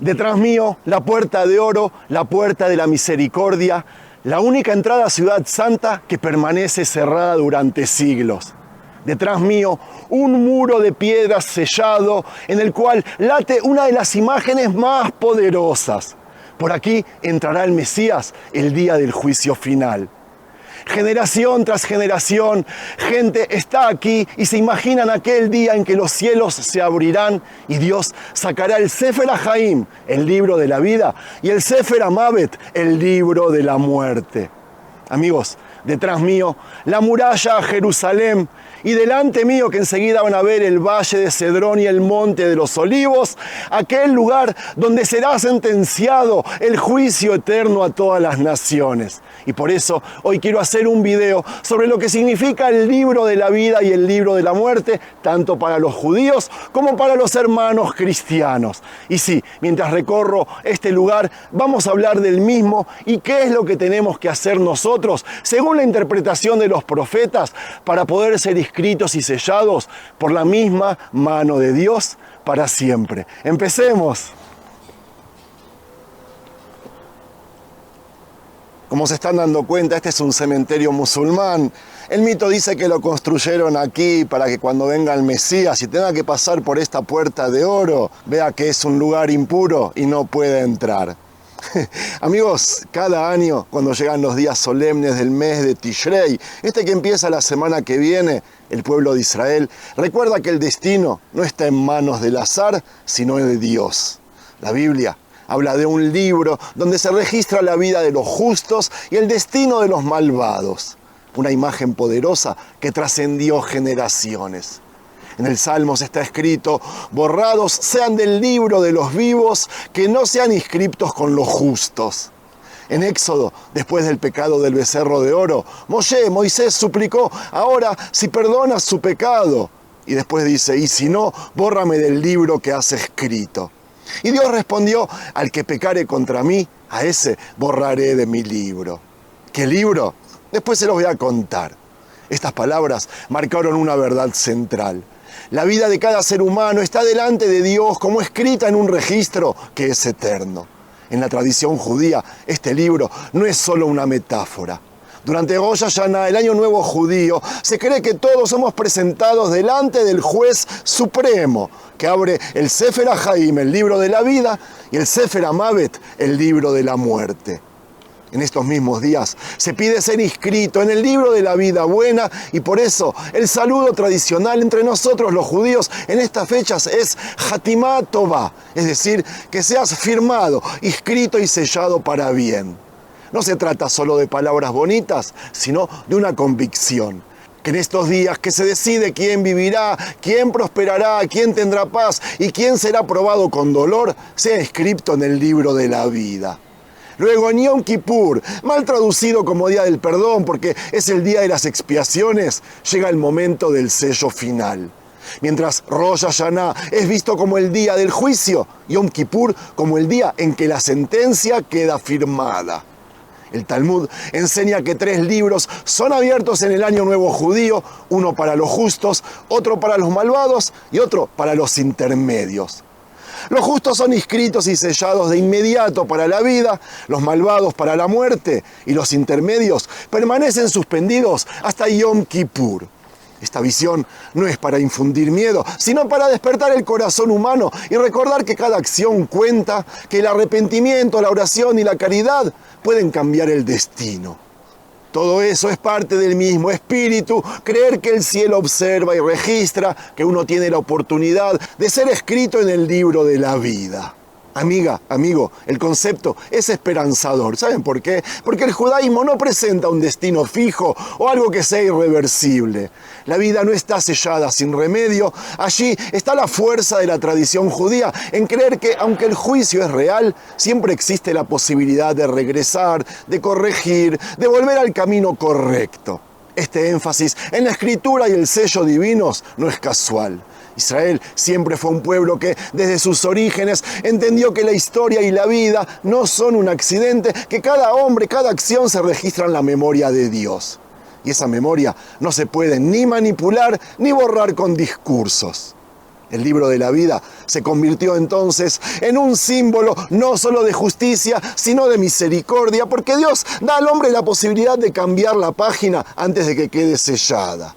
Detrás mío, la puerta de oro, la puerta de la misericordia, la única entrada a Ciudad Santa que permanece cerrada durante siglos. Detrás mío, un muro de piedra sellado en el cual late una de las imágenes más poderosas. Por aquí entrará el Mesías el día del juicio final. Generación tras generación, gente está aquí y se imaginan aquel día en que los cielos se abrirán y Dios sacará el Sefer HaHaim, el libro de la vida, y el Sefer HaMavet, el libro de la muerte. Amigos, detrás mío, la muralla a Jerusalén, y delante mío, que enseguida van a ver el valle de Cedrón y el monte de los olivos, aquel lugar donde será sentenciado el juicio eterno a todas las naciones. Y por eso hoy quiero hacer un video sobre lo que significa el libro de la vida y el libro de la muerte, tanto para los judíos como para los hermanos cristianos. Y sí, mientras recorro este lugar, vamos a hablar del mismo y qué es lo que tenemos que hacer nosotros, según la interpretación de los profetas, para poder ser inscritos y sellados por la misma mano de Dios para siempre. Empecemos. Como se están dando cuenta, este es un cementerio musulmán. El mito dice que lo construyeron aquí para que cuando venga el Mesías y tenga que pasar por esta puerta de oro, vea que es un lugar impuro y no puede entrar. Amigos, cada año, cuando llegan los días solemnes del mes de Tishrei, que empieza la semana que viene, el pueblo de Israel recuerda que el destino no está en manos del azar, sino de Dios. La Biblia habla de un libro donde se registra la vida de los justos y el destino de los malvados. Una imagen poderosa que trascendió generaciones. En el Salmos está escrito: borrados sean del libro de los vivos, que no sean inscriptos con los justos. En Éxodo, después del pecado del becerro de oro, Moisés suplicó: ahora si perdonas su pecado. Y después dice: y si no, bórrame del libro que has escrito. Y Dios respondió: al que pecare contra mí, a ese borraré de mi libro. ¿Qué libro? Después se los voy a contar. Estas palabras marcaron una verdad central. La vida de cada ser humano está delante de Dios como escrita en un registro que es eterno. En la tradición judía, este libro no es solo una metáfora. Durante Rosh Hashanah, el Año Nuevo judío, se cree que todos somos presentados delante del juez supremo, que abre el Sefer HaHaim, el libro de la vida, y el Sefer HaMavet, el libro de la muerte. En estos mismos días se pide ser inscrito en el libro de la vida buena, y por eso el saludo tradicional entre nosotros los judíos en estas fechas es Hatimá Tová, es decir, que seas firmado, inscrito y sellado para bien. No se trata solo de palabras bonitas, sino de una convicción. Que en estos días que se decide quién vivirá, quién prosperará, quién tendrá paz y quién será probado con dolor, sea inscrito en el libro de la vida. Luego en Yom Kippur, mal traducido como Día del Perdón porque es el día de las expiaciones, llega el momento del sello final. Mientras Rosh Hashanah es visto como el día del juicio, Yom Kippur como el día en que la sentencia queda firmada. El Talmud enseña que 3 libros son abiertos en el Año Nuevo judío, uno para los justos, otro para los malvados y otro para los intermedios. Los justos son inscritos y sellados de inmediato para la vida, los malvados para la muerte y los intermedios permanecen suspendidos hasta Yom Kippur. Esta visión no es para infundir miedo, sino para despertar el corazón humano y recordar que cada acción cuenta, que el arrepentimiento, la oración y la caridad pueden cambiar el destino. Todo eso es parte del mismo espíritu, creer que el cielo observa y registra, que uno tiene la oportunidad de ser escrito en el libro de la vida. Amiga, amigo, el concepto es esperanzador. ¿Saben por qué? Porque el judaísmo no presenta un destino fijo o algo que sea irreversible. La vida no está sellada sin remedio. Allí está la fuerza de la tradición judía en creer que, aunque el juicio es real, siempre existe la posibilidad de regresar, de corregir, de volver al camino correcto. Este énfasis en la escritura y el sello divinos no es casual. Israel siempre fue un pueblo que desde sus orígenes entendió que la historia y la vida no son un accidente, que cada hombre, cada acción se registra en la memoria de Dios. Y esa memoria no se puede ni manipular ni borrar con discursos. El libro de la vida se convirtió entonces en un símbolo no solo de justicia, sino de misericordia, porque Dios da al hombre la posibilidad de cambiar la página antes de que quede sellada.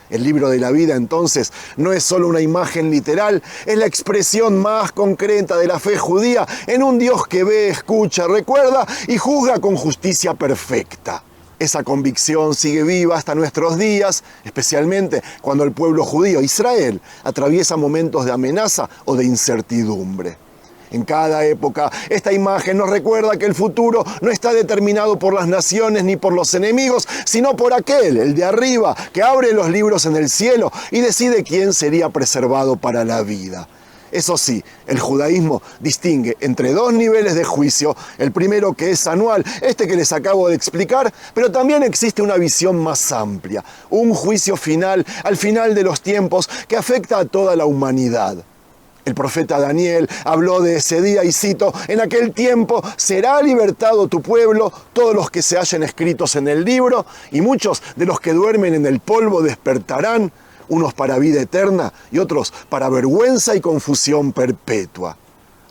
El libro de la vida entonces no es solo una imagen literal, es la expresión más concreta de la fe judía en un Dios que ve, escucha, recuerda y juzga con justicia perfecta. Esa convicción sigue viva hasta nuestros días, especialmente cuando el pueblo judío, Israel, atraviesa momentos de amenaza o de incertidumbre. En cada época, esta imagen nos recuerda que el futuro no está determinado por las naciones ni por los enemigos, sino por aquel, el de arriba, que abre los libros en el cielo y decide quién sería preservado para la vida. Eso sí, el judaísmo distingue entre dos niveles de juicio, el primero que es anual, este que les acabo de explicar, pero también existe una visión más amplia, un juicio final, al final de los tiempos, que afecta a toda la humanidad. El profeta Daniel habló de ese día y cito, en aquel tiempo será libertado tu pueblo, todos los que se hallen escritos en el libro, y muchos de los que duermen en el polvo despertarán, unos para vida eterna y otros para vergüenza y confusión perpetua.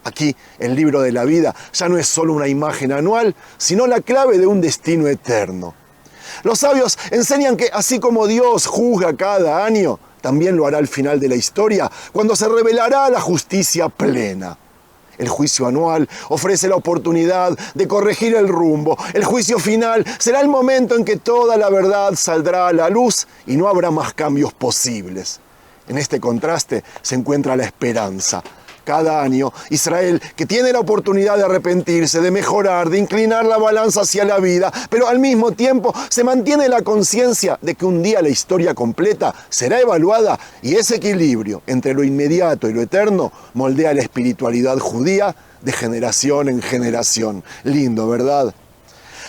Aquí, el libro de la vida ya no es solo una imagen anual, sino la clave de un destino eterno. Los sabios enseñan que así como Dios juzga cada año, también lo hará al final de la historia, cuando se revelará la justicia plena. El juicio anual ofrece la oportunidad de corregir el rumbo. El juicio final será el momento en que toda la verdad saldrá a la luz y no habrá más cambios posibles. En este contraste se encuentra la esperanza. Cada año, Israel, que tiene la oportunidad de arrepentirse, de mejorar, de inclinar la balanza hacia la vida, pero al mismo tiempo se mantiene la conciencia de que un día la historia completa será evaluada y ese equilibrio entre lo inmediato y lo eterno moldea la espiritualidad judía de generación en generación. Lindo, ¿verdad?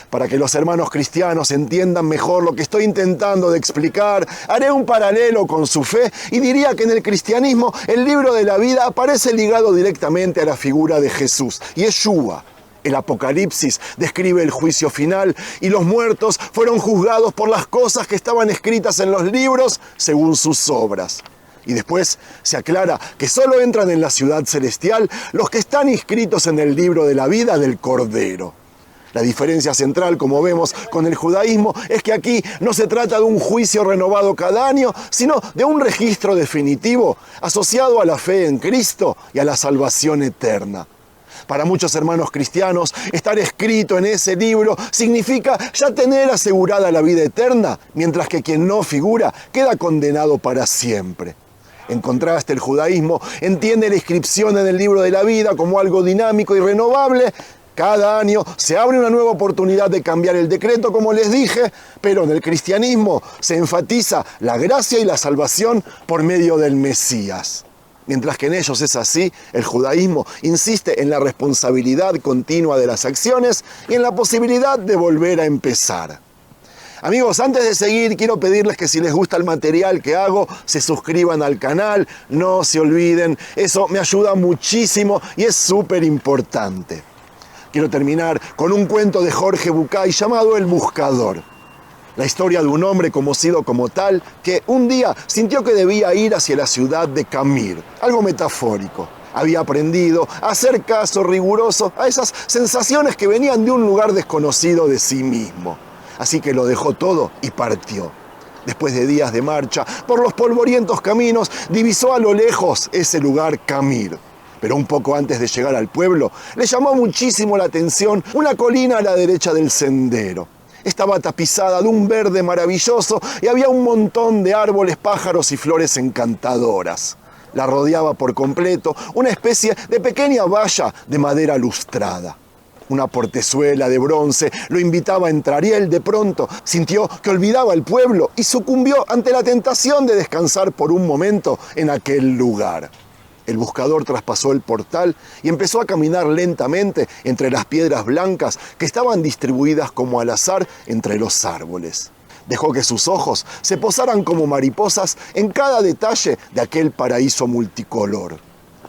Para que los hermanos cristianos entiendan mejor lo que estoy intentando de explicar, haré un paralelo con su fe y diría que en el cristianismo el libro de la vida aparece ligado directamente a la figura de Jesús, Yeshua. El Apocalipsis describe el juicio final y los muertos fueron juzgados por las cosas que estaban escritas en los libros según sus obras. Y después se aclara que solo entran en la ciudad celestial los que están inscritos en el libro de la vida del Cordero. La diferencia central, como vemos, con el judaísmo es que aquí no se trata de un juicio renovado cada año, sino de un registro definitivo asociado a la fe en Cristo y a la salvación eterna. Para muchos hermanos cristianos, estar escrito en ese libro significa ya tener asegurada la vida eterna, mientras que quien no figura queda condenado para siempre. En contraste, el judaísmo entiende la inscripción en el libro de la vida como algo dinámico y renovable. Cada año se abre una nueva oportunidad de cambiar el decreto, como les dije, pero en el cristianismo se enfatiza la gracia y la salvación por medio del Mesías. Mientras que en ellos es así, el judaísmo insiste en la responsabilidad continua de las acciones y en la posibilidad de volver a empezar. Amigos, antes de seguir, quiero pedirles que si les gusta el material que hago, se suscriban al canal, no se olviden, eso me ayuda muchísimo y es súper importante. Quiero terminar con un cuento de Jorge Bucay llamado El Buscador. La historia de un hombre conocido como tal que un día sintió que debía ir hacia la ciudad de Camir, algo metafórico. Había aprendido a hacer caso riguroso a esas sensaciones que venían de un lugar desconocido de sí mismo. Así que lo dejó todo y partió. Después de días de marcha por los polvorientos caminos, divisó a lo lejos ese lugar Camir. Pero un poco antes de llegar al pueblo, le llamó muchísimo la atención una colina a la derecha del sendero. Estaba tapizada de un verde maravilloso y había un montón de árboles, pájaros y flores encantadoras. La rodeaba por completo una especie de pequeña valla de madera lustrada. Una portezuela de bronce lo invitaba a entrar y él de pronto sintió que olvidaba el pueblo y sucumbió ante la tentación de descansar por un momento en aquel lugar. El buscador traspasó el portal y empezó a caminar lentamente entre las piedras blancas que estaban distribuidas como al azar entre los árboles. Dejó que sus ojos se posaran como mariposas en cada detalle de aquel paraíso multicolor.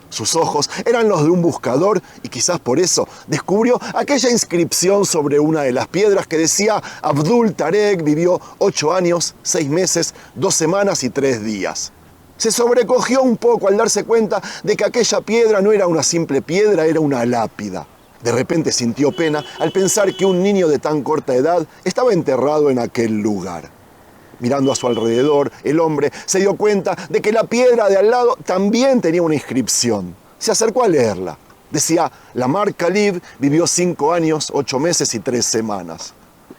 Sus ojos eran los de un buscador y quizás por eso descubrió aquella inscripción sobre una de las piedras que decía: Abdul Tarek vivió 8 años, 6 meses, 2 semanas y 3 días. Se sobrecogió un poco al darse cuenta de que aquella piedra no era una simple piedra, era una lápida. De repente sintió pena al pensar que un niño de tan corta edad estaba enterrado en aquel lugar. Mirando a su alrededor, el hombre se dio cuenta de que la piedra de al lado también tenía una inscripción. Se acercó a leerla. Decía: Lamar Khalid vivió 5 años, 8 meses y 3 semanas.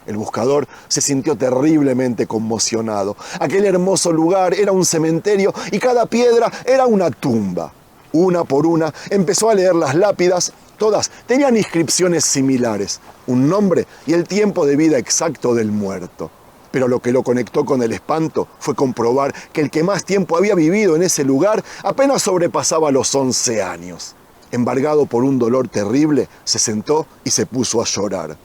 El buscador se sintió terriblemente conmocionado. Aquel hermoso lugar era un cementerio y cada piedra era una tumba. Una por una empezó a leer las lápidas. Todas tenían inscripciones similares, un nombre y el tiempo de vida exacto del muerto. Pero lo que lo conectó con el espanto fue comprobar que el que más tiempo había vivido en ese lugar apenas sobrepasaba los 11 años. Embargado por un dolor terrible, se sentó y se puso a llorar.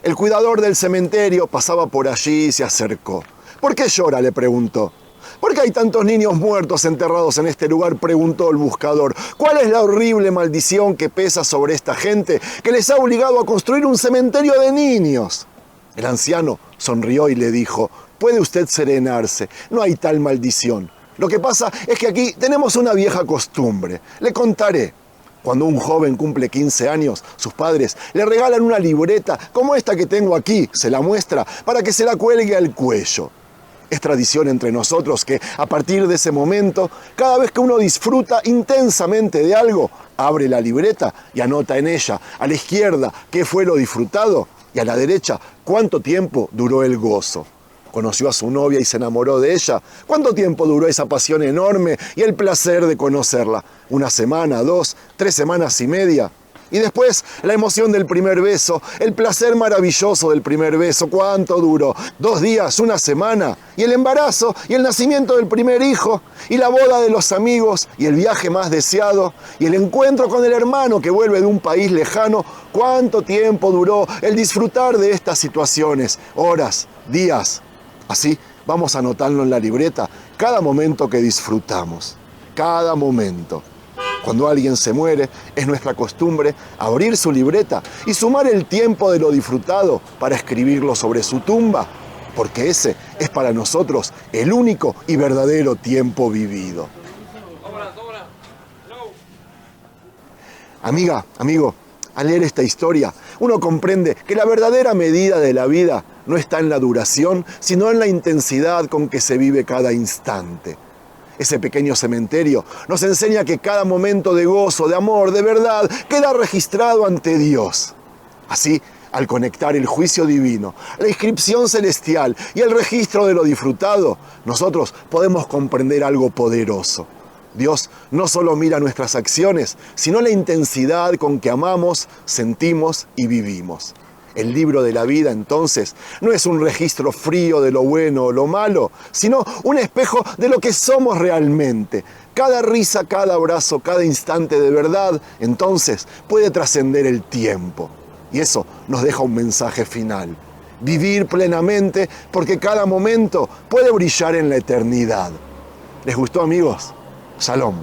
El cuidador del cementerio pasaba por allí y se acercó. ¿Por qué llora?, le preguntó. ¿Por qué hay tantos niños muertos enterrados en este lugar?, preguntó el buscador. ¿Cuál es la horrible maldición que pesa sobre esta gente que les ha obligado a construir un cementerio de niños? El anciano sonrió y le dijo: puede usted serenarse, no hay tal maldición. Lo que pasa es que aquí tenemos una vieja costumbre. Le contaré. Cuando un joven cumple 15 años, sus padres le regalan una libreta como esta que tengo aquí, se la muestra para que se la cuelgue al cuello. Es tradición entre nosotros que, a partir de ese momento, cada vez que uno disfruta intensamente de algo, abre la libreta y anota en ella, a la izquierda, qué fue lo disfrutado, y a la derecha, cuánto tiempo duró el gozo. Conoció a su novia y se enamoró de ella. ¿Cuánto tiempo duró esa pasión enorme y el placer de conocerla? ¿1 semana, 2, 3 semanas y media? Y después, la emoción del primer beso, el placer maravilloso del primer beso. ¿Cuánto duró? 2 días, 1 semana. Y el embarazo y el nacimiento del primer hijo. Y la boda de los amigos y el viaje más deseado. Y el encuentro con el hermano que vuelve de un país lejano. ¿Cuánto tiempo duró el disfrutar de estas situaciones? Horas, días. Así vamos a anotarlo en la libreta cada momento que disfrutamos. Cada momento. Cuando alguien se muere, es nuestra costumbre abrir su libreta y sumar el tiempo de lo disfrutado para escribirlo sobre su tumba, porque ese es para nosotros el único y verdadero tiempo vivido. Amiga, amigo, al leer esta historia, uno comprende que la verdadera medida de la vida no está en la duración, sino en la intensidad con que se vive cada instante. Ese pequeño cementerio nos enseña que cada momento de gozo, de amor, de verdad, queda registrado ante Dios. Así, al conectar el juicio divino, la inscripción celestial y el registro de lo disfrutado, nosotros podemos comprender algo poderoso. Dios no solo mira nuestras acciones, sino la intensidad con que amamos, sentimos y vivimos. El libro de la vida, entonces, no es un registro frío de lo bueno o lo malo, sino un espejo de lo que somos realmente. Cada risa, cada abrazo, cada instante de verdad, entonces, puede trascender el tiempo. Y eso nos deja un mensaje final. Vivir plenamente, porque cada momento puede brillar en la eternidad. ¿Les gustó, amigos? Shalom.